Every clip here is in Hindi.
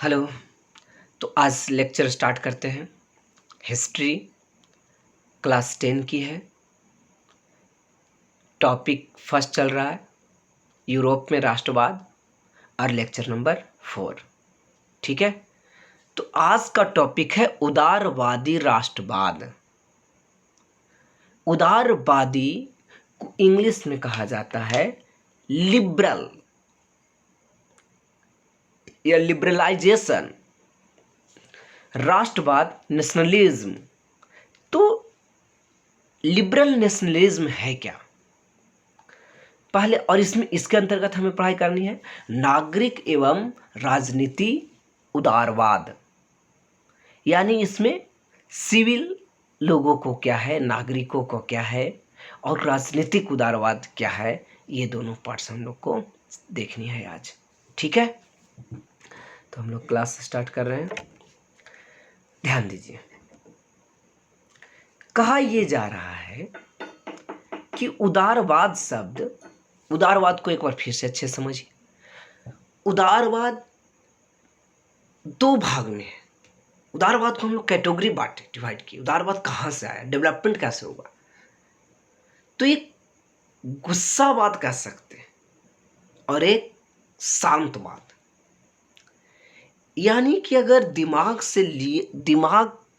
हेलो। तो आज लेक्चर स्टार्ट करते हैं। हिस्ट्री क्लास 10 की है। टॉपिक फर्स्ट चल रहा है यूरोप में राष्ट्रवाद और लेक्चर नंबर 4। ठीक है, तो आज का टॉपिक है उदारवादी राष्ट्रवाद। उदारवादी को इंग्लिश में कहा जाता है लिबरल या लिबरलाइजेशन। राष्ट्रवाद नेशनलिज्म। तो लिबरल नेशनलिज्म है क्या पहले, और इसके अंतर्गत हमें पढ़ाई करनी है नागरिक एवं राजनीति उदारवाद। यानी इसमें सिविल लोगों को क्या है, नागरिकों को क्या है, और राजनीतिक उदारवाद क्या है, ये दोनों पार्ट्स हम लोग को देखनी है आज। ठीक है, तो हम लोग क्लास स्टार्ट कर रहे हैं। ध्यान दीजिए, कहा यह जा रहा है कि उदारवाद शब्द, उदारवाद को एक बार फिर से अच्छे समझिए। उदारवाद दो भाग में है। उदारवाद को हम लोग कैटेगरी बांटे, डिवाइड किए। उदारवाद कहाँ से आया, डेवलपमेंट कैसे होगा। तो एक गुस्सावाद कह सकते हैं और एक शांतवाद। यानी कि अगर दिमाग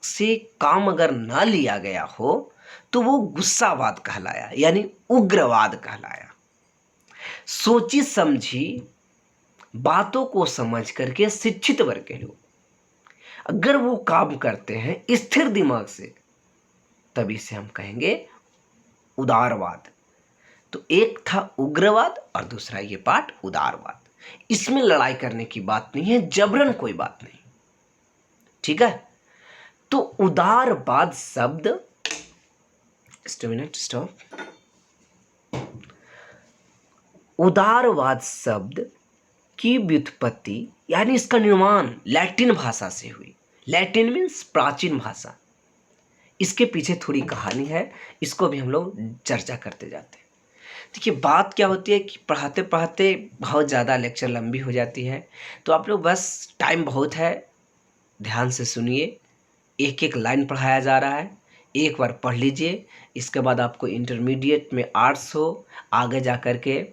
से काम अगर ना लिया गया हो तो वो गुस्सावाद कहलाया, यानी उग्रवाद कहलाया। सोची समझी बातों को समझ करके शिक्षित वर्ग के लोग अगर वो काम करते हैं स्थिर दिमाग से, तभी से हम कहेंगे उदारवाद। तो एक था उग्रवाद और दूसरा ये पार्ट उदारवाद। इसमें लड़ाई करने की बात नहीं है, जबरन कोई बात नहीं। ठीक है, तो उदारवाद शब्द, स्टॉप। उदारवाद शब्द की व्युत्पत्ति यानी इसका निर्माण लैटिन भाषा से हुई। लैटिन मीन्स प्राचीन भाषा। इसके पीछे थोड़ी कहानी है, इसको भी हम लोग चर्चा करते जाते हैं। देखिए, बात क्या होती है कि पढ़ाते पढ़ाते बहुत ज़्यादा लेक्चर लंबी हो जाती है, तो आप लोग बस, टाइम बहुत है, ध्यान से सुनिए। एक एक लाइन पढ़ाया जा रहा है, एक बार पढ़ लीजिए। इसके बाद आपको इंटरमीडिएट में आर्ट्स हो, आगे जा कर के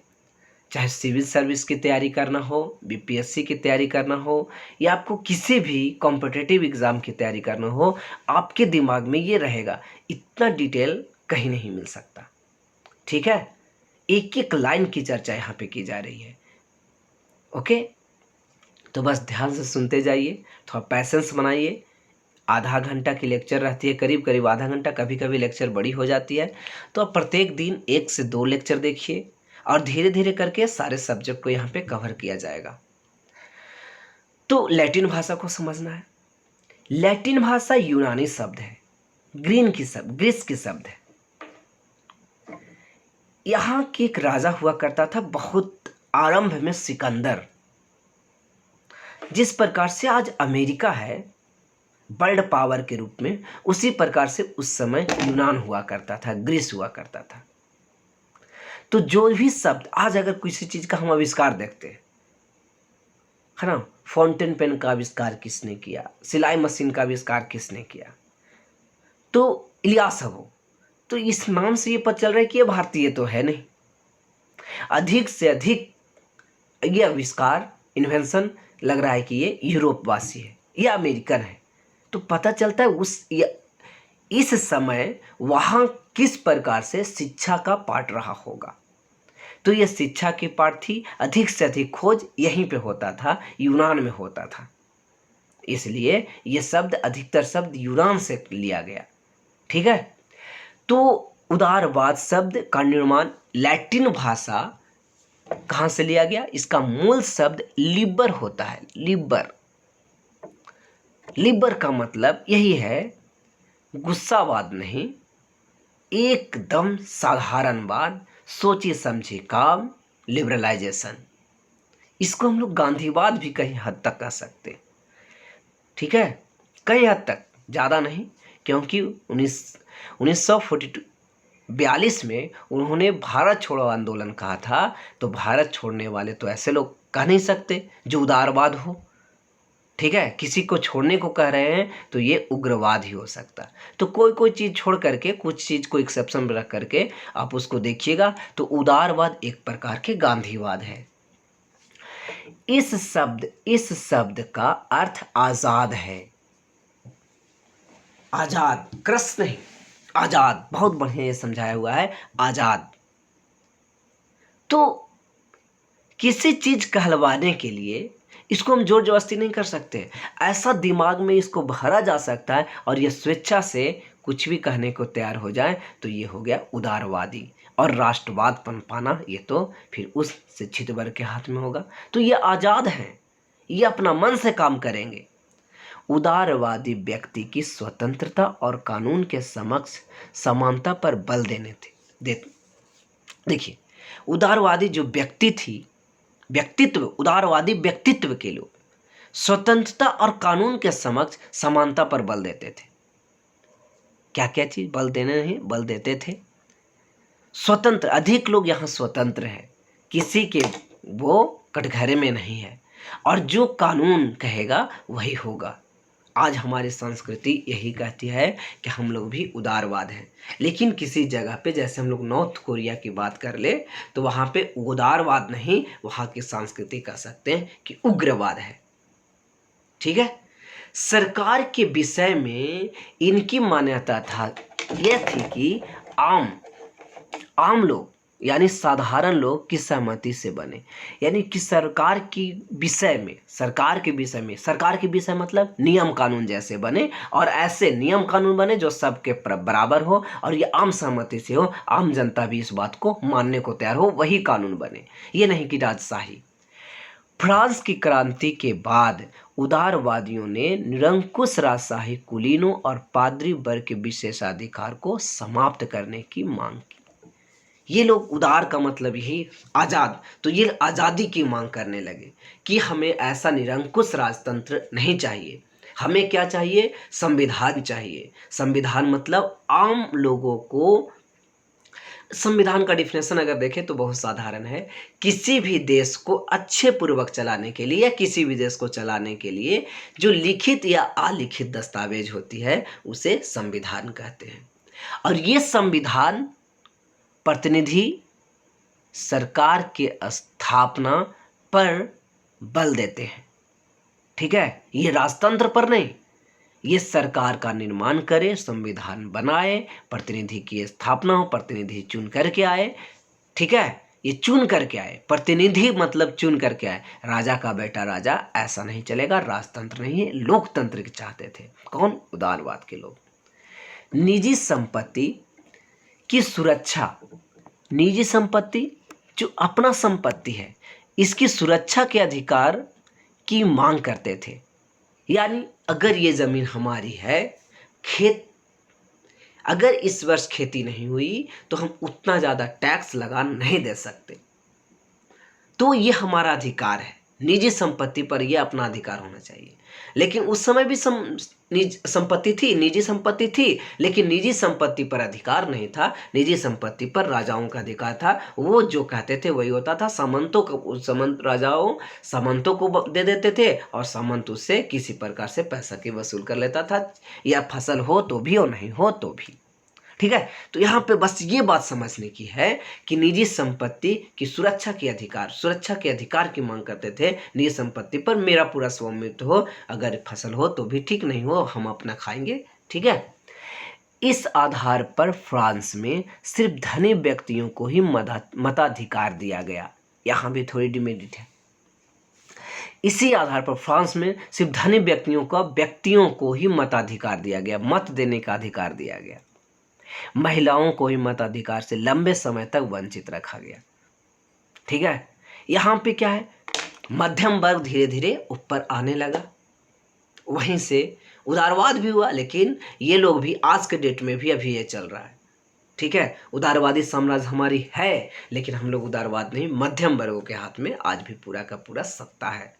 चाहे सिविल सर्विस की तैयारी करना हो, बीपीएससी की तैयारी करना हो, या आपको किसी भी कॉम्पिटिटिव एग्ज़ाम की तैयारी करना हो, आपके दिमाग में ये रहेगा। इतना डिटेल कहीं नहीं मिल सकता। ठीक है, एक एक लाइन की चर्चा यहाँ पे की जा रही है। ओके, तो बस ध्यान से सुनते जाइए, थोड़ा पैसेंस बनाइए। आधा घंटा की लेक्चर रहती है, करीब करीब आधा घंटा, कभी कभी लेक्चर बड़ी हो जाती है। तो आप प्रत्येक दिन 1 से 2 लेक्चर देखिए और धीरे धीरे करके सारे सब्जेक्ट को यहाँ पे कवर किया जाएगा। तो लैटिन भाषा को समझना है। लैटिन भाषा यूनानी शब्द है, ग्रीस की शब्द है। यहाँ के एक राजा हुआ करता था बहुत आरंभ में, सिकंदर। जिस प्रकार से आज अमेरिका है वर्ल्ड पावर के रूप में, उसी प्रकार से उस समय यूनान हुआ करता था, ग्रीस हुआ करता था। तो जो भी शब्द आज, अगर किसी चीज का हम आविष्कार देखते हैं, है ना, फाउंटेन पेन का आविष्कार किसने किया, सिलाई मशीन का आविष्कार किसने किया, तो इलियासव। तो इस नाम से ये पता चल रहा है कि ये भारतीय तो है नहीं। अधिक से अधिक ये आविष्कार, इन्वेंशन लग रहा है कि ये यूरोपवासी है या अमेरिकन है। तो पता चलता है इस समय वहाँ किस प्रकार से शिक्षा का पाठ रहा होगा। तो ये शिक्षा की पाठ थी। अधिक से अधिक खोज यहीं पे होता था, यूनान में होता था। इसलिए ये शब्द, अधिकतर शब्द यूनान से लिया गया। ठीक है, तो उदारवाद शब्द का निर्माण लैटिन भाषा कहाँ से लिया गया, इसका मूल शब्द लिबर होता है। लिबर का मतलब यही है, गुस्सावाद नहीं, एकदम साधारण बात, सोची समझी काम, लिबरलाइजेशन। इसको हम लोग गांधीवाद भी कहीं हद तक कह सकते। ठीक है, कई हद तक, ज़्यादा नहीं, क्योंकि 1942 में उन्होंने भारत छोड़ो आंदोलन कहा था। तो भारत छोड़ने वाले तो ऐसे लोग कह नहीं सकते जो उदारवाद हो। ठीक है, किसी को छोड़ने को कह रहे हैं तो ये उग्रवाद ही हो सकता है। तो कोई कोई चीज़ छोड़ करके, कुछ चीज़ को एक्सेप्शन रख करके आप उसको देखिएगा तो उदारवाद एक प्रकार के गांधीवाद है। इस शब्द का अर्थ आज़ाद है। आज़ाद, कृष्ण नहीं, आज़ाद, बहुत बढ़िया ये समझाया हुआ है, आज़ाद। तो किसी चीज़ कहलवाने के लिए इसको हम जोर जबरदस्ती नहीं कर सकते, ऐसा दिमाग में इसको भरा जा सकता है और ये स्वेच्छा से कुछ भी कहने को तैयार हो जाए तो ये हो गया उदारवादी। और राष्ट्रवाद पनपाना ये तो फिर उस शिक्षित वर्ग के हाथ में होगा। तो ये आज़ाद हैं, ये अपना मन से काम करेंगे। उदारवादी व्यक्ति की स्वतंत्रता और कानून के समक्ष समानता पर बल देखिए, उदारवादी जो व्यक्तित्व, उदारवादी व्यक्तित्व के लोग स्वतंत्रता और कानून के समक्ष समानता पर बल देते थे। क्या क्या चीज बल देने नहीं, बल देते थे स्वतंत्र, अधिक लोग यहाँ स्वतंत्र है, किसी के वो कटघरे में नहीं है, और जो कानून कहेगा वही होगा। आज हमारी संस्कृति यही कहती है कि हम लोग भी उदारवाद हैं, लेकिन किसी जगह पे जैसे हम लोग नॉर्थ कोरिया की बात कर ले तो वहाँ पे उदारवाद नहीं, वहाँ की संस्कृति कह सकते हैं कि उग्रवाद है। ठीक है, सरकार के विषय में इनकी मान्यता यह थी कि आम लोग यानी साधारण लोग की सहमति से बने, यानी कि सरकार के विषय मतलब नियम कानून जैसे बने, और ऐसे नियम कानून बने जो सबके बराबर हो और ये आम सहमति से हो, आम जनता भी इस बात को मानने को तैयार हो, वही कानून बने, ये नहीं कि राजशाही। फ्रांस की क्रांति के बाद उदारवादियों ने निरंकुश राजशाही, कुलीनों और पादरी वर्ग के विशेषाधिकार को समाप्त करने की मांग की। ये लोग, उदार का मतलब यही आज़ाद, तो ये आज़ादी की मांग करने लगे कि हमें ऐसा निरंकुश राजतंत्र नहीं चाहिए, हमें क्या चाहिए, संविधान चाहिए। संविधान मतलब आम लोगों को, संविधान का डिफिनेशन अगर देखें तो बहुत साधारण है, किसी भी देश को अच्छे पूर्वक चलाने के लिए या किसी भी देश को चलाने के लिए जो लिखित या अलिखित दस्तावेज होती है उसे संविधान कहते हैं। और ये संविधान प्रतिनिधि सरकार के स्थापना पर बल देते हैं। ठीक है, ये राजतंत्र पर नहीं, ये सरकार का निर्माण करे, संविधान बनाए, प्रतिनिधि की स्थापना हो, प्रतिनिधि चुन करके आए। ठीक है, ये चुन करके आए, प्रतिनिधि मतलब चुन करके आए, राजा का बेटा राजा, ऐसा नहीं चलेगा, राजतंत्र नहीं है, लोकतंत्र के चाहते थे। कौन? उदारवाद के लोग। निजी संपत्ति की सुरक्षा, निजी संपत्ति जो अपना संपत्ति है इसकी सुरक्षा के अधिकार की मांग करते थे। यानी अगर ये जमीन हमारी है, अगर इस वर्ष खेती नहीं हुई तो हम उतना ज्यादा टैक्स लगा नहीं दे सकते, तो ये हमारा अधिकार है। निजी संपत्ति पर यह अपना अधिकार होना चाहिए। लेकिन उस समय भी निजी संपत्ति थी, लेकिन निजी संपत्ति पर अधिकार नहीं था, निजी संपत्ति पर राजाओं का अधिकार था। वो जो कहते थे वही होता था। राजाओं सामंतों को दे देते थे और सामंत उससे किसी प्रकार से पैसा की वसूल कर लेता था, या फसल हो तो भी और नहीं हो तो भी। ठीक है, तो यहाँ पे बस ये बात समझने की है कि निजी संपत्ति की सुरक्षा के अधिकार की मांग करते थे। निजी संपत्ति पर मेरा पूरा स्वामित्व हो, अगर फसल हो तो भी ठीक, नहीं हो हम अपना खाएंगे। ठीक है, इस आधार पर फ्रांस में सिर्फ धनी व्यक्तियों को ही मताधिकार दिया गया। यहाँ भी थोड़ी डिमेरिट है। इसी आधार पर फ्रांस में सिर्फ धनी व्यक्तियों को ही मताधिकार दिया गया, मत देने का अधिकार दिया गया। महिलाओं को ही मताधिकार से लंबे समय तक वंचित रखा गया। ठीक है, यहाँ पे क्या है, मध्यम वर्ग धीरे धीरे ऊपर आने लगा, वहीं से उदारवाद भी हुआ। लेकिन ये लोग भी आज के डेट में भी अभी ये चल रहा है। ठीक है, उदारवादी साम्राज्य हमारी है, लेकिन हम लोग उदारवाद नहीं, मध्यम वर्गों के हाथ में आज भी पूरा का पूरा सत्ता है।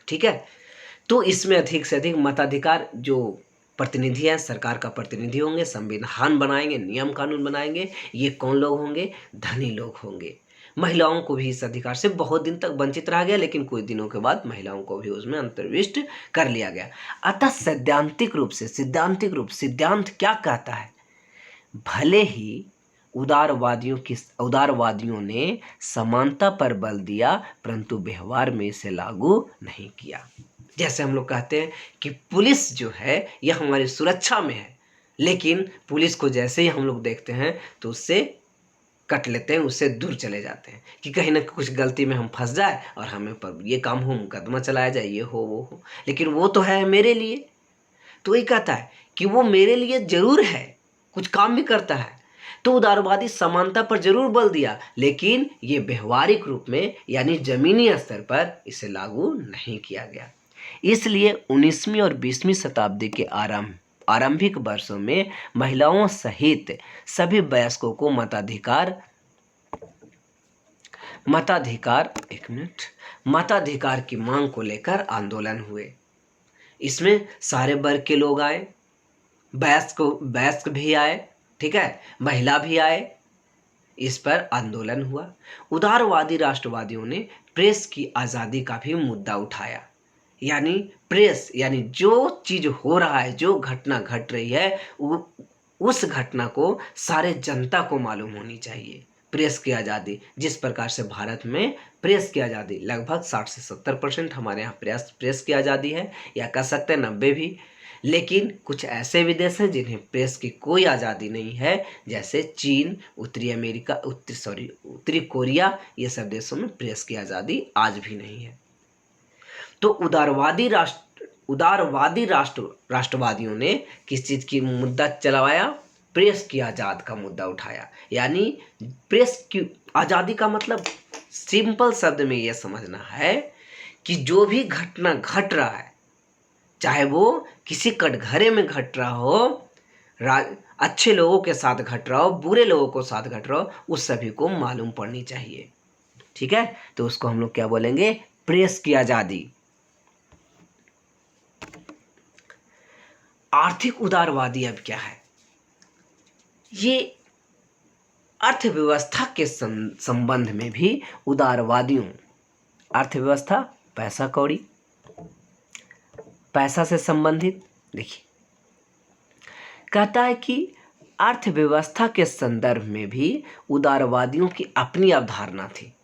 ठीक है, तो इसमें अधिक से अधिक मताधिकार, जो प्रतिनिधि है, सरकार का प्रतिनिधि होंगे, संविधान बनाएंगे, नियम कानून बनाएंगे, ये कौन लोग होंगे? धनी लोग होंगे। महिलाओं को भी इस अधिकार से बहुत दिन तक वंचित रहा गया, लेकिन कुछ दिनों के बाद महिलाओं को भी उसमें अंतर्विष्ट कर लिया गया। अतः सैद्धांतिक रूप सिद्धांत क्या कहता है? भले ही उदारवादियों ने समानता पर बल दिया, परंतु व्यवहार में इसे लागू नहीं किया। जैसे हम लोग कहते हैं कि पुलिस जो है यह हमारी सुरक्षा में है, लेकिन पुलिस को जैसे ही हम लोग देखते हैं तो उससे कट लेते हैं, उससे दूर चले जाते हैं कि कहीं ना कुछ गलती में हम फंस जाए और हमें पर ये काम हो, मुकदमा चलाया जाए, ये हो वो हो, लेकिन वो तो है मेरे लिए। तो ये कहता है कि वो मेरे लिए जरूर है, कुछ काम भी करता है। तो उदारवादी समानता पर जरूर बल दिया, लेकिन ये व्यवहारिक रूप में यानी जमीनी स्तर पर इसे लागू नहीं किया गया। इसलिए 19वीं और 20वीं शताब्दी के आरंभिक वर्षों में महिलाओं सहित सभी वयस्कों को मताधिकार की मांग को लेकर आंदोलन हुए। इसमें सारे वर्ग के लोग आए, वयस्क भी आए, ठीक है, महिला भी आए। इस पर आंदोलन हुआ। उदारवादी राष्ट्रवादियों ने प्रेस की आज़ादी का भी मुद्दा उठाया। यानी प्रेस यानी जो चीज हो रहा है, जो घटना घट रही है, उस घटना को सारे जनता को मालूम होनी चाहिए। प्रेस की आज़ादी, जिस प्रकार से भारत में प्रेस की आज़ादी लगभग 60 से 70% हमारे यहाँ प्रेस की आज़ादी है, या कह सकते हैं 90 भी। लेकिन कुछ ऐसे भी देश हैं जिन्हें प्रेस की कोई आज़ादी नहीं है, जैसे चीन, उत्तरी कोरिया, ये सब देशों में प्रेस की आज़ादी आज भी नहीं है। तो राष्ट्रवादियों ने किस चीज़ की मुद्दा चलाया? प्रेस की आज़ाद का मुद्दा उठाया। यानी प्रेस की आज़ादी का मतलब सिंपल शब्द में यह समझना है कि जो भी घटना घट रहा है, चाहे वो किसी कटघरे में घट रहा हो, अच्छे लोगों के साथ घट रहा हो, बुरे लोगों के साथ घट रहा हो, उस सभी को मालूम पड़नी चाहिए। ठीक है, तो उसको हम लोग क्या बोलेंगे? प्रेस की आज़ादी। आर्थिक उदारवादी अब क्या है? ये अर्थव्यवस्था के संबंध में भी उदारवादियों, अर्थव्यवस्था पैसा कौड़ी, पैसा से संबंधित, देखिए कहता है कि अर्थव्यवस्था के संदर्भ में भी उदारवादियों की अपनी अवधारणा थी।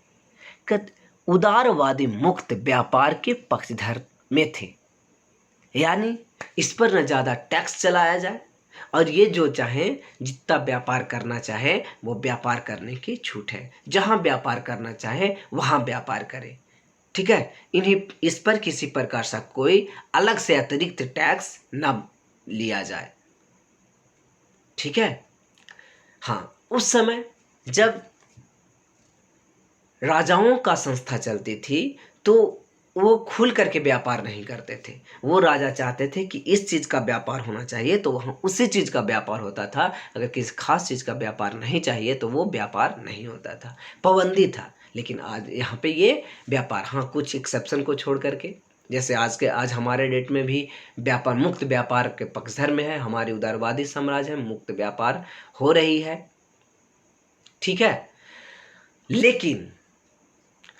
उदारवादी मुक्त व्यापार के पक्षधर में थे, यानी इस पर न ज़्यादा टैक्स चलाया जाए, और ये जो चाहे जितना व्यापार करना चाहे वो व्यापार करने की छूट है, जहाँ व्यापार करना चाहे वहाँ व्यापार करे। ठीक है, इस पर किसी प्रकार से कोई अलग से अतिरिक्त टैक्स न लिया जाए। ठीक है, हाँ, उस समय जब राजाओं का संस्था चलती थी तो वो खुल करके व्यापार नहीं करते थे। वो राजा चाहते थे कि इस चीज़ का व्यापार होना चाहिए तो वहाँ उसी चीज़ का व्यापार होता था। अगर किसी खास चीज़ का व्यापार नहीं चाहिए तो वो व्यापार नहीं होता था, पाबंदी था। लेकिन आज यहाँ पे ये व्यापार, हाँ, कुछ एक्सेप्शन को छोड़ करके, जैसे आज हमारे डेट में भी व्यापार, मुक्त व्यापार के पक्षधर में है, हमारे उदारवादी साम्राज्य है, मुक्त व्यापार हो रही है। ठीक है, लेकिन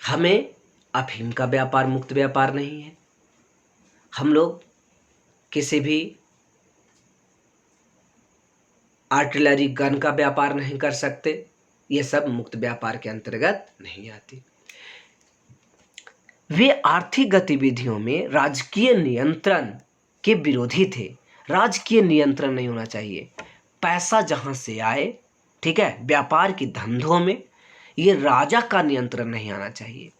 हमें अफीम का व्यापार मुक्त व्यापार नहीं है। हम लोग किसी भी आर्टिलरी गन का व्यापार नहीं कर सकते, ये सब मुक्त व्यापार के अंतर्गत नहीं आती। वे आर्थिक गतिविधियों में राजकीय नियंत्रण के विरोधी थे। राजकीय नियंत्रण नहीं होना चाहिए, पैसा जहां से आए, ठीक है, व्यापार की धंधों में ये राजा का नियंत्रण नहीं आना चाहिए,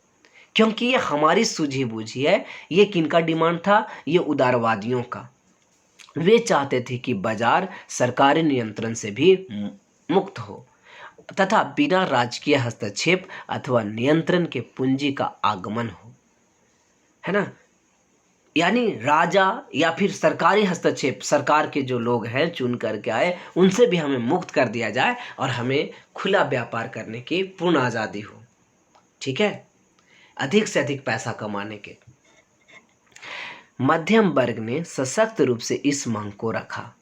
क्योंकि ये हमारी सूझी बूझी है। ये किनका डिमांड था? ये उदारवादियों का। वे चाहते थे कि बाजार सरकारी नियंत्रण से भी मुक्त हो तथा बिना राजकीय हस्तक्षेप अथवा नियंत्रण के पूंजी का आगमन हो, है ना। यानी राजा या फिर सरकारी हस्तक्षेप, सरकार के जो लोग हैं चुन करके आए, उनसे भी हमें मुक्त कर दिया जाए और हमें खुला व्यापार करने की पूर्ण आज़ादी हो। ठीक है, अधिक से अधिक पैसा कमाने के। मध्यम वर्ग ने सशक्त रूप से इस मांग को रखा।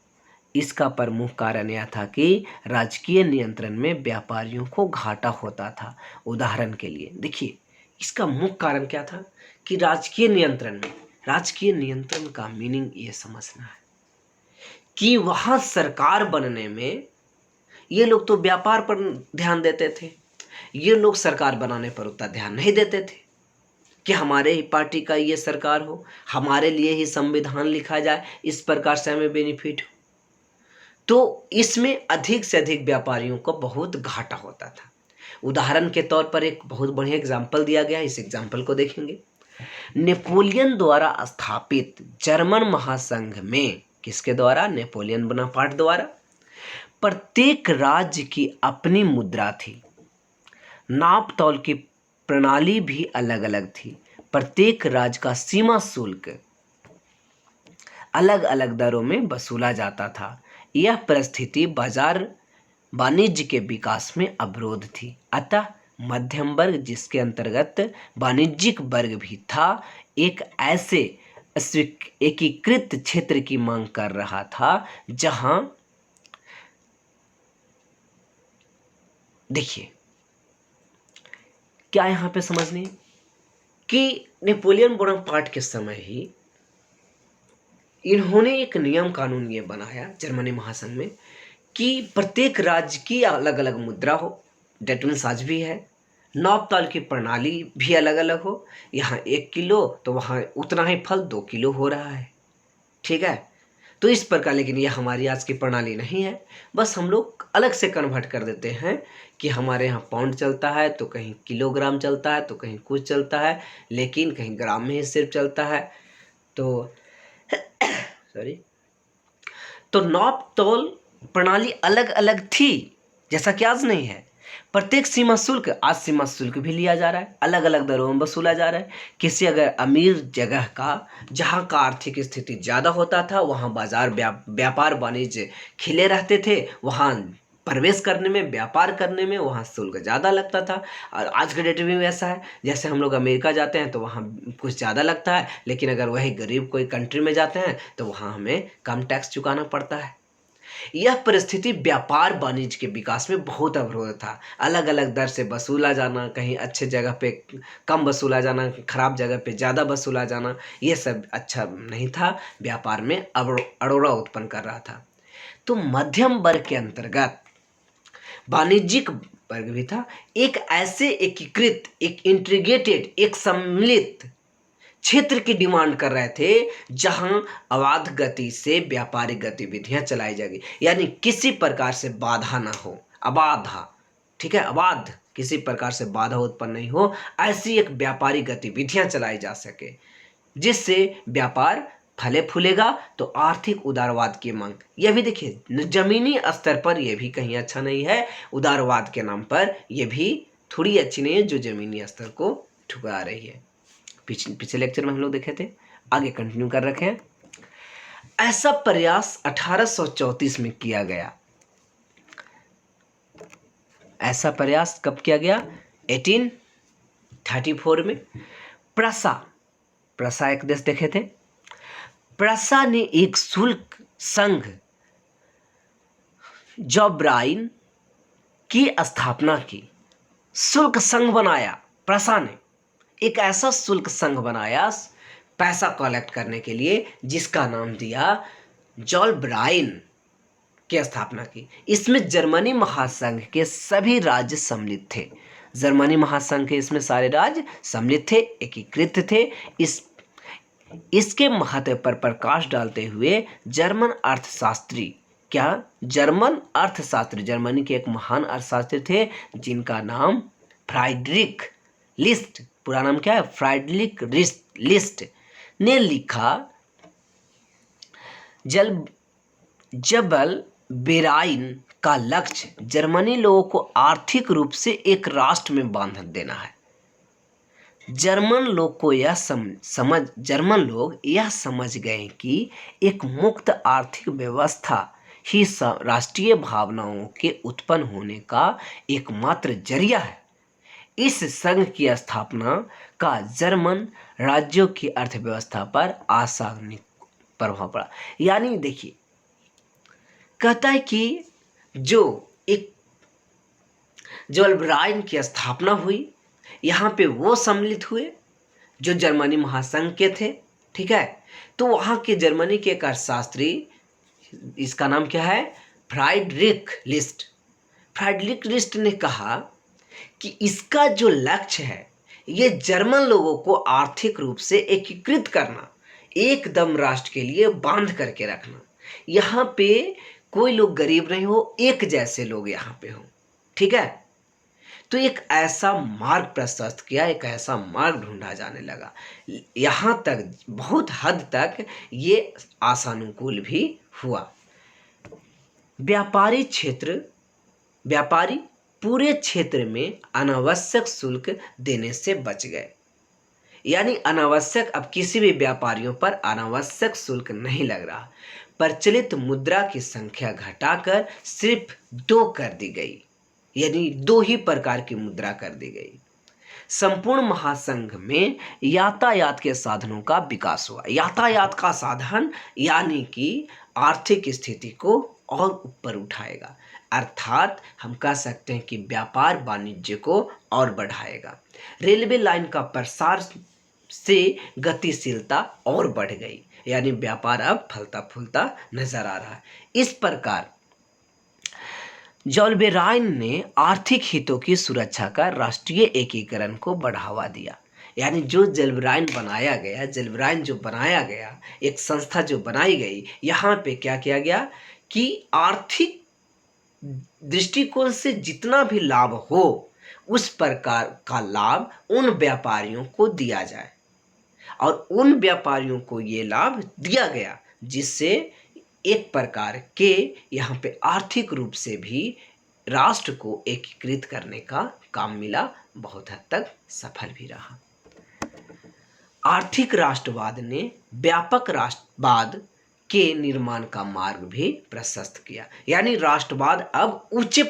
इसका प्रमुख कारण यह था कि राजकीय नियंत्रण में व्यापारियों को घाटा होता था। उदाहरण के लिए देखिए, इसका मुख्य कारण क्या था कि राजकीय नियंत्रण का मीनिंग ये समझना है कि वहाँ सरकार बनने में ये लोग तो व्यापार पर ध्यान देते थे, ये लोग सरकार बनाने पर उतना ध्यान नहीं देते थे कि हमारे ही पार्टी का ये सरकार हो, हमारे लिए ही संविधान लिखा जाए, इस प्रकार से हमें बेनिफिट हो। तो इसमें अधिक से अधिक व्यापारियों को बहुत घाटा होता था। उदाहरण के तौर पर एक बहुत बढ़िया एग्जाम्पल दिया गया है, इस एग्जाम्पल को देखेंगे। नेपोलियन द्वारा स्थापित जर्मन महासंघ में, किसके द्वारा? नेपोलियन बोनापार्ट द्वारा। प्रत्येक राज्य की अपनी मुद्रा थी, नाप तौल की प्रणाली भी अलग अलग थी, प्रत्येक राज्य का सीमा शुल्क अलग अलग दरों में वसूला जाता था। यह परिस्थिति बाजार वाणिज्य के विकास में अवरोध थी। अतः मध्यम वर्ग, जिसके अंतर्गत वाणिज्यिक वर्ग भी था, एक ऐसे एकीकृत क्षेत्र की मांग कर रहा था जहां, देखिए क्या यहां पे समझने कि नेपोलियन बोनापार्ट के समय ही इन्होंने एक नियम कानून ये बनाया जर्मनी महासंघ में कि प्रत्येक राज्य की अलग अलग मुद्रा हो, डेट मीन्स आज भी है, नाप तौल की प्रणाली भी अलग अलग हो, यहाँ 1 किलो तो वहाँ उतना ही फल 2 किलो हो रहा है, ठीक है। तो इस प्रकार, लेकिन यह हमारी आज की प्रणाली नहीं है, बस हम लोग अलग से कन्वर्ट कर देते हैं कि हमारे यहाँ पाउंड चलता है तो कहीं किलोग्राम चलता है तो कहीं कुछ चलता है, लेकिन कहीं ग्राम में ही सिर्फ चलता है। तो तो नाप तौल प्रणाली अलग अलग थी, जैसा कि आज नहीं है। प्रत्येक सीमा शुल्क, आज सीमा शुल्क भी लिया जा रहा है, अलग अलग दरों में वसूला जा रहा है। किसी अगर अमीर जगह का, जहाँ का आर्थिक स्थिति ज़्यादा होता था, वहाँ बाजार व्यापार वाणिज्य खिले रहते थे, वहाँ प्रवेश करने में, व्यापार करने में वहाँ शुल्क ज़्यादा लगता था। और आज के डेट में भी ऐसा है, जैसे हम लोग अमेरिका जाते हैं तो वहाँ कुछ ज़्यादा लगता है, लेकिन अगर वही गरीब कोई कंट्री में जाते हैं तो वहाँ हमें कम टैक्स चुकाना पड़ता है। यह परिस्थिति व्यापार वाणिज्य के विकास में बहुत अवरोध था। अलग अलग दर से वसूला जाना, कहीं अच्छे जगह पे कम वसूला जाना, खराब जगह पे ज़्यादा वसूला जाना, ये सब अच्छा नहीं था, व्यापार में अड़ोड़ा उत्पन्न कर रहा था। तो मध्यम वर्ग के अंतर्गत वाणिज्यिक वर्ग भी था, एक ऐसे एकीकृत, एक इंटीग्रेटेड, एक सम्मिलित क्षेत्र की डिमांड कर रहे थे जहां अबाध गति से व्यापारिक गतिविधियां चलाई जाएगी, यानी किसी प्रकार से बाधा ना हो, अबाधा, ठीक है, अबाध, किसी प्रकार से बाधा उत्पन्न नहीं हो, ऐसी एक व्यापारिक गतिविधियां चलाई जा सके जिससे व्यापार फले फूलेगा। तो आर्थिक उदारवाद की मांग, यह भी देखिए जमीनी स्तर पर यह भी कहीं अच्छा नहीं है, उदारवाद के नाम पर यह भी थोड़ी अच्छी नहीं है जो जमीनी स्तर को ठुकरा रही है। पिछले लेक्चर में हम लोग देखे थे, आगे कंटिन्यू कर रखे हैं। ऐसा प्रयास 1834 में किया गया। ऐसा प्रयास कब किया गया? 1834 में। प्रसा एक देश देखे थे। प्रसा ने एक शुल्क संघ जॉबराइन की स्थापना की, शुल्क संघ बनाया। प्रसा ने एक ऐसा शुल्क संघ बनाया पैसा कलेक्ट करने के लिए, जिसका नाम दिया जॉलब्राइन की स्थापना की। इसमें जर्मनी महासंघ के सभी राज्य सम्मिलित थे। जर्मनी महासंघ के इसमें सारे राज्य सम्मिलित थे, एकीकृत थे। इसके महत्व पर प्रकाश डालते हुए जर्मन अर्थशास्त्री, जर्मनी के एक महान अर्थशास्त्री थे जिनका नाम फ्राइडरिख लिस्ट, पूरा नाम क्या है? फ्राइडरिख लिस्ट ने लिखा, जबल बेराइन का लक्ष्य जर्मनी लोगों को आर्थिक रूप से एक राष्ट्र में बांध देना है। जर्मन लोग यह समझ गए कि एक मुक्त आर्थिक व्यवस्था ही राष्ट्रीय भावनाओं के उत्पन्न होने का एकमात्र जरिया है। इस संघ की स्थापना का जर्मन राज्यों की अर्थव्यवस्था पर आसानी प्रभाव पड़ा। यानी देखिए, कहता है कि जो एक जोल्बराइन की स्थापना हुई, यहाँ पे वो सम्मिलित हुए जो जर्मनी महासंघ के थे। ठीक है, तो वहाँ के जर्मनी के एक अर्थशास्त्री, इसका नाम क्या है, फ्राइडरिख लिस्ट। फ्राइडरिख लिस्ट ने कहा कि इसका जो लक्ष्य है ये जर्मन लोगों को आर्थिक रूप से एकीकृत करना, एकदम राष्ट्र के लिए बांध करके रखना, यहाँ पे कोई लोग गरीब नहीं हो, एक जैसे लोग यहाँ पे हो। ठीक है, तो एक ऐसा मार्ग प्रशस्त किया, एक ऐसा मार्ग ढूंढा जाने लगा। यहाँ तक बहुत हद तक ये आशानुकूल भी हुआ। व्यापारी पूरे क्षेत्र में अनावश्यक शुल्क देने से बच गए। यानी अनावश्यक, अब किसी भी व्यापारियों पर अनावश्यक शुल्क नहीं लग रहा। प्रचलित मुद्रा की संख्या घटाकर सिर्फ 2 कर दी गई, यानी 2 ही प्रकार की मुद्रा कर दी गई। संपूर्ण महासंघ में यातायात के साधनों का विकास हुआ। यातायात का साधन यानी कि आर्थिक स्थिति को और ऊपर उठाएगा, अर्थात हम कह सकते हैं कि व्यापार वाणिज्य को और बढ़ाएगा। रेलवे लाइन का प्रसार से गतिशीलता और बढ़ गई, यानी व्यापार अब फलता फूलता नजर आ रहा है। इस प्रकार जोल्बेराइन ने आर्थिक हितों की सुरक्षा का राष्ट्रीय एकीकरण को बढ़ावा दिया। यानी जो जोल्बेराइन जो बनाया गया, एक संस्था जो बनाई गई, यहाँ पे क्या किया गया कि आर्थिक दृष्टिकोण से जितना भी लाभ हो उस प्रकार का लाभ उन व्यापारियों को दिया जाए, और उन व्यापारियों को ये लाभ दिया गया जिससे एक प्रकार के यहाँ पे आर्थिक रूप से भी राष्ट्र को एकीकृत करने का काम मिला, बहुत हद तक सफल भी रहा। आर्थिक राष्ट्रवाद ने व्यापक राष्ट्रवाद के निर्माण का मार्ग भी प्रशस्त किया। यानी राष्ट्रवाद अब ऊंचे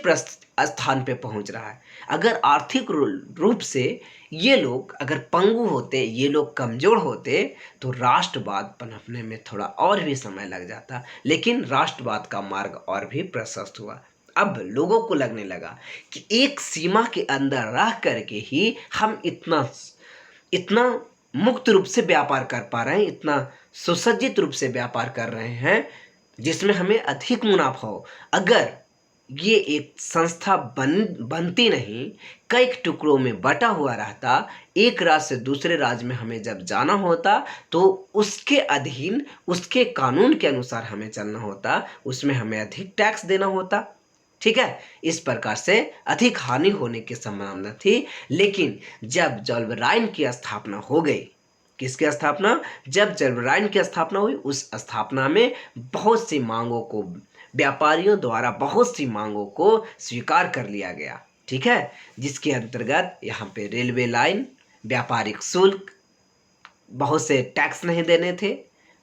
स्थान पे पहुंच रहा है। अगर आर्थिक रूप से ये लोग अगर पंगु होते, ये लोग कमजोर होते, तो राष्ट्रवाद पनपने में थोड़ा और भी समय लग जाता, लेकिन राष्ट्रवाद का मार्ग और भी प्रशस्त हुआ। अब लोगों को लगने लगा कि एक सीमा के अंदर रह करके ही हम इतना मुक्त रूप से व्यापार कर पा रहे हैं, इतना सुसज्जित रूप से व्यापार कर रहे हैं जिसमें हमें अधिक मुनाफा हो। अगर ये एक संस्था बनती नहीं, कई टुकड़ों में बटा हुआ रहता, एक राज्य से दूसरे राज्य में हमें जब जाना होता तो उसके अधीन, उसके कानून के अनुसार हमें चलना होता, उसमें हमें अधिक टैक्स देना होता। ठीक है, इस प्रकार से अधिक हानि होने की संभावना थी। लेकिन जब जोल्बेराइन की स्थापना हो गई, किसकी स्थापना, जब जोल्बेराइन की स्थापना हुई, उस स्थापना में बहुत सी मांगों को, व्यापारियों द्वारा बहुत सी मांगों को स्वीकार कर लिया गया। ठीक है, जिसके अंतर्गत यहाँ पे रेलवे लाइन, व्यापारिक शुल्क, बहुत से टैक्स नहीं देने थे,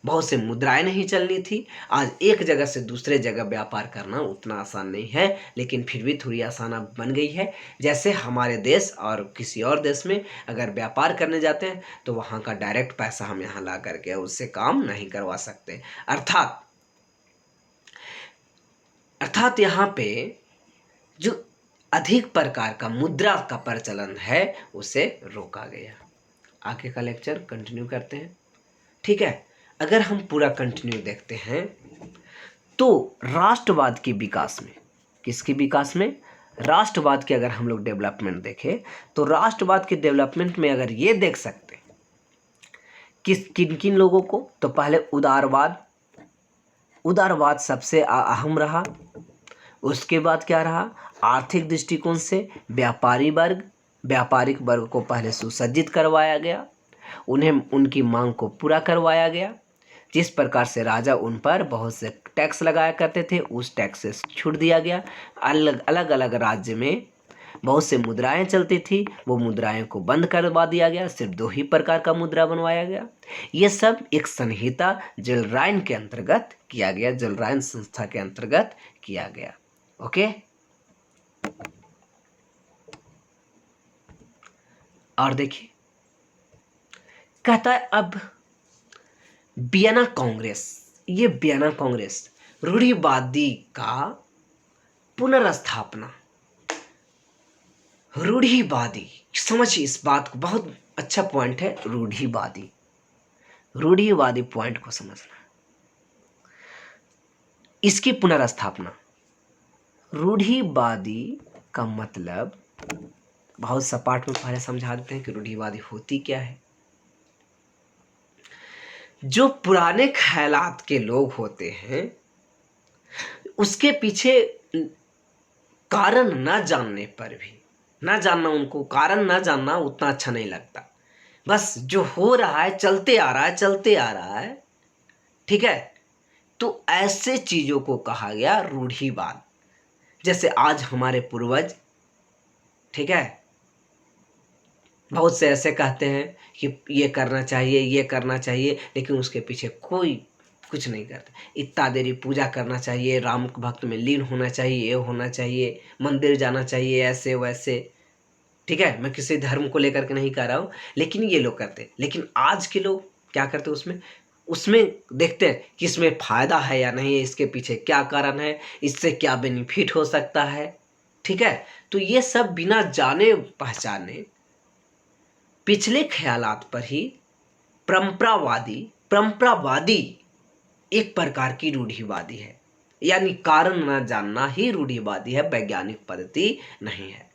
बहुत से मुद्राएं नहीं चलनी थी। आज एक जगह से दूसरे जगह व्यापार करना उतना आसान नहीं है, लेकिन फिर भी थोड़ी आसान बन गई है। जैसे हमारे देश और किसी और देश में अगर व्यापार करने जाते हैं तो वहाँ का डायरेक्ट पैसा हम यहाँ ला करके उससे काम नहीं करवा सकते। अर्थात यहाँ पे जो अधिक प्रकार का मुद्रा का प्रचलन है उसे रोका गया। आगे का लेक्चर कंटिन्यू करते हैं। ठीक है, अगर हम पूरा कंटिन्यू देखते हैं तो राष्ट्रवाद के विकास में, किसके विकास में, राष्ट्रवाद के अगर हम लोग डेवलपमेंट देखें तो राष्ट्रवाद के डेवलपमेंट में अगर ये देख सकते किन किन लोगों को, तो पहले उदारवाद सबसे अहम रहा। उसके बाद क्या रहा, आर्थिक दृष्टिकोण से व्यापारिक वर्ग को पहले सुसज्जित करवाया गया, उन्हें उनकी मांग को पूरा करवाया गया। जिस प्रकार से राजा उन पर बहुत से टैक्स लगाया करते थे, उस टैक्स से छूट दिया गया। अलग अलग राज्य में बहुत से मुद्राएं चलती थी, वो मुद्राएं को बंद करवा दिया गया, सिर्फ 2 ही प्रकार का मुद्रा बनवाया गया। ये सब एक संहिता जोल्बेराइन के अंतर्गत किया गया, जोल्बेराइन संस्था के अंतर्गत किया गया। ओके, और देखिए कहता है अब वियना कांग्रेस, ये वियना कांग्रेस रूढ़िवादी का पुनर्स्थापना। रूढ़िवादी, समझिए इस बात को, बहुत अच्छा पॉइंट है रूढ़िवादी। रूढ़िवादी पॉइंट को समझना, इसकी पुनर्स्थापना। रूढ़िवादी का मतलब बहुत सपाट में पहले समझा देते हैं कि रूढ़िवादी होती क्या है। जो पुराने ख्यालात के लोग होते हैं उसके पीछे कारण ना जानने पर भी, ना जानना, उनको कारण ना जानना उतना अच्छा नहीं लगता, बस जो हो रहा है चलते आ रहा है, चलते आ रहा है, ठीक है। तो ऐसे चीजों को कहा गया रूढ़िवाद। जैसे आज हमारे पूर्वज, ठीक है, बहुत से ऐसे कहते हैं कि ये करना चाहिए, ये करना चाहिए, लेकिन उसके पीछे कोई कुछ नहीं करता। इतना देरी पूजा करना चाहिए, राम भक्त में लीन होना चाहिए, ये होना चाहिए, मंदिर जाना चाहिए, ऐसे वैसे, ठीक है। मैं किसी धर्म को लेकर के नहीं कह रहा हूँ, लेकिन ये लोग करते। लेकिन आज के लोग क्या करते हैं, उसमें उसमें देखते हैं कि इसमें फायदा है या नहीं, इसके पीछे क्या कारण है, इससे क्या बेनिफिट हो सकता है, ठीक है। तो ये सब बिना जाने पहचाने पिछले ख्यालात पर ही परंपरावादी एक प्रकार की रूढ़िवादी है, यानी कारण न जानना ही रूढ़िवादी है, वैज्ञानिक पद्धति नहीं है।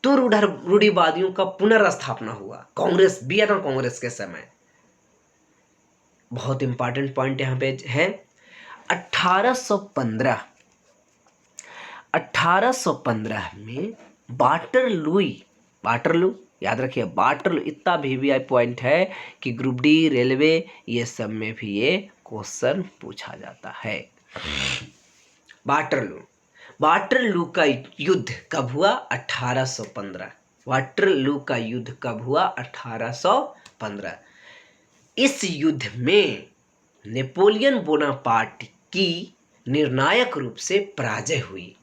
तो रूढ़िवादियों का पुनर्स्थापना हुआ कांग्रेस, वियना कांग्रेस के समय। बहुत इंपॉर्टेंट पॉइंट यहाँ पे है 1815 में वाटरलू, याद रखिए वाटरलू, इतना वीवीआई पॉइंट है कि ग्रुप डी, रेलवे, ये सब में भी ये क्वेश्चन पूछा जाता है। वाटरलू का युद्ध कब हुआ? 1815। वाटरलू का युद्ध कब हुआ? 1815। इस युद्ध में नेपोलियन बोनापार्ट की निर्णायक रूप से पराजय हुई।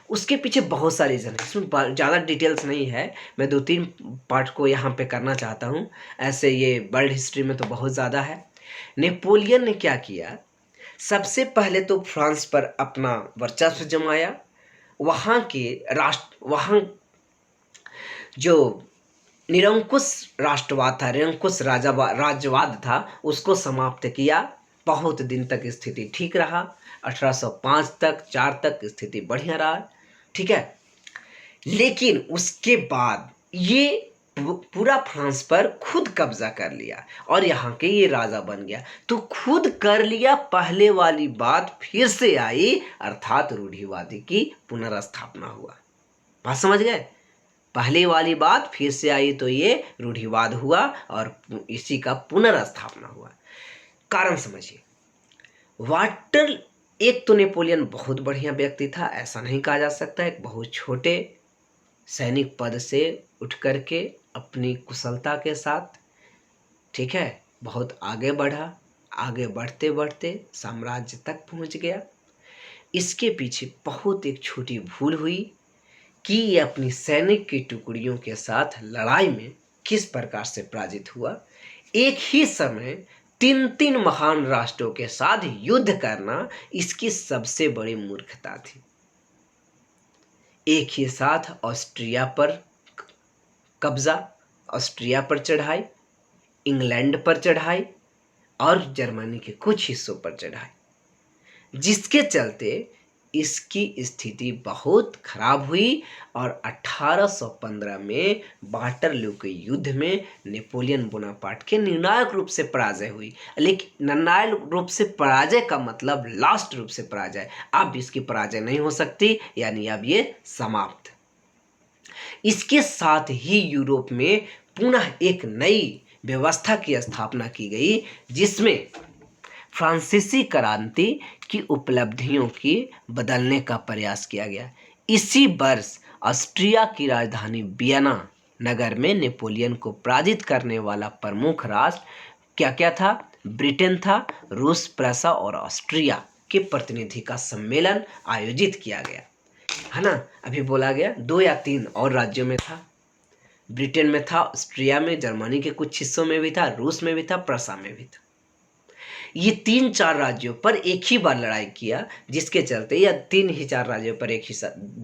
उसके पीछे बहुत सारे रीजन है, इसमें ज़्यादा डिटेल्स नहीं है, मैं 2-3 पार्ट को यहाँ पे करना चाहता हूँ। ऐसे ये वर्ल्ड हिस्ट्री में तो बहुत ज़्यादा है। नेपोलियन ने क्या किया, सबसे पहले तो फ्रांस पर अपना वर्चस्व जमाया, वहाँ जो निरंकुश राष्ट्रवाद था, निरंकुश राज्यवाद था, उसको समाप्त किया। बहुत दिन तक स्थिति ठीक रहा, 1805 तक 4 तक स्थिति बढ़िया रहा, ठीक है। लेकिन उसके बाद ये पूरा फ्रांस पर खुद कब्जा कर लिया और यहाँ के ये राजा बन गया। तो खुद कर लिया, पहले वाली बात फिर से आई, अर्थात रूढ़िवादी की पुनर्स्थापना हुआ। बात समझ गए? पहले वाली बात फिर से आई तो ये रूढ़िवाद हुआ और इसी का पुनर्स्थापना हुआ। कारण समझिए, एक तो नेपोलियन बहुत बढ़िया व्यक्ति था, ऐसा नहीं कहा जा सकता। एक बहुत छोटे सैनिक पद से उठ करके अपनी कुशलता के साथ, ठीक है, बहुत आगे बढ़ा, आगे बढ़ते बढ़ते साम्राज्य तक पहुंच गया। इसके पीछे बहुत एक छोटी भूल हुई कि ये अपनी सैनिक की टुकड़ियों के साथ लड़ाई में किस प्रकार से पराजित हुआ। एक ही समय 3 महान राष्ट्रों के साथ युद्ध करना इसकी सबसे बड़ी मूर्खता थी। एक ही साथ ऑस्ट्रिया पर कब्जा, ऑस्ट्रिया पर चढ़ाई, इंग्लैंड पर चढ़ाई और जर्मनी के कुछ हिस्सों पर चढ़ाई, जिसके चलते इसकी स्थिति बहुत खराब हुई और 1815 में वाटरलू के युद्ध में नेपोलियन बोनापार्ट के निर्णायक रूप से पराजय हुई। लेकिन निर्णायक रूप से पराजय का मतलब लास्ट रूप से पराजय, अब इसकी पराजय नहीं हो सकती, यानी अब ये समाप्त। इसके साथ ही यूरोप में पुनः एक नई व्यवस्था की स्थापना की गई, जिसमें फ्रांसीसी क्रांति की उपलब्धियों की बदलने का प्रयास किया गया। इसी वर्ष ऑस्ट्रिया की राजधानी वियना नगर में नेपोलियन को पराजित करने वाला प्रमुख राष्ट्र क्या क्या था? ब्रिटेन था, रूस, प्रसा और ऑस्ट्रिया के प्रतिनिधि का सम्मेलन आयोजित किया गया, है ना। अभी बोला गया 2 या 3 और राज्यों में था, ब्रिटेन में था, ऑस्ट्रिया में, जर्मनी के कुछ हिस्सों में भी था, रूस में भी था, प्रसा में भी था। ये 3-4 राज्यों पर एक ही बार लड़ाई किया, जिसके चलते, या 3 ही 4 राज्यों पर एक ही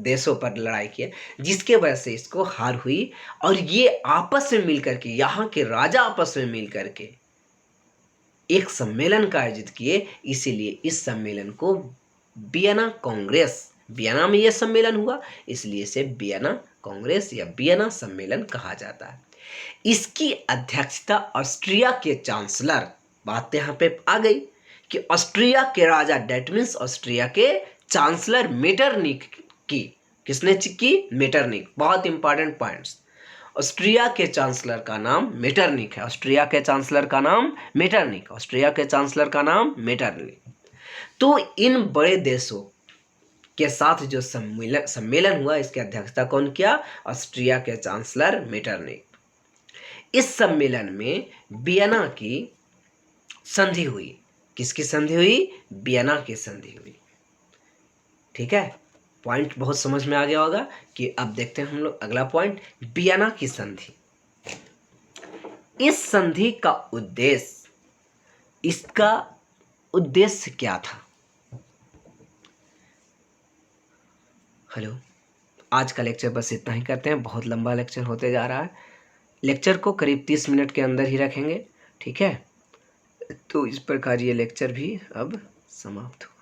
देशों पर लड़ाई किया, जिसके वजह से इसको हार हुई। और ये आपस में मिल करके, यहाँ के राजा आपस में मिल करके एक सम्मेलन का आयोजित किए, इसीलिए इस सम्मेलन को वियना कांग्रेस, वियना में यह सम्मेलन हुआ, इसलिए इसे वियना कांग्रेस या वियना सम्मेलन कहा जाता है। इसकी अध्यक्षता ऑस्ट्रिया के चांसलर, बात यहाँ पे आ गई कि ऑस्ट्रिया के राजा, डेट मीन्स ऑस्ट्रिया के चांसलर मेटरनिक की, किसने की? मेटरनिक। बहुत इंपॉर्टेंट पॉइंट्स। ऑस्ट्रिया के चांसलर का नाम मेटरनिक है। ऑस्ट्रिया के चांसलर का नाम मेटरनिक, ऑस्ट्रिया के चांसलर का नाम मेटरनिक। तो इन बड़े देशों के साथ जो सम्मेलन हुआ, इसकी अध्यक्षता कौन किया? ऑस्ट्रिया के चांसलर मेटरनिक। इस सम्मेलन में वियना की संधि हुई। किसकी संधि हुई? वियना की संधि हुई। ठीक है, पॉइंट बहुत समझ में आ गया होगा कि अब देखते हैं हम लोग अगला पॉइंट, वियना की संधि। इस संधि का उद्देश्य, इसका उद्देश्य क्या था? हेलो, आज का लेक्चर बस इतना ही करते हैं, बहुत लंबा लेक्चर होते जा रहा है। लेक्चर को करीब 30 मिनट के अंदर ही रखेंगे, ठीक है। तो इस प्रकार ये लेक्चर भी अब समाप्त हो।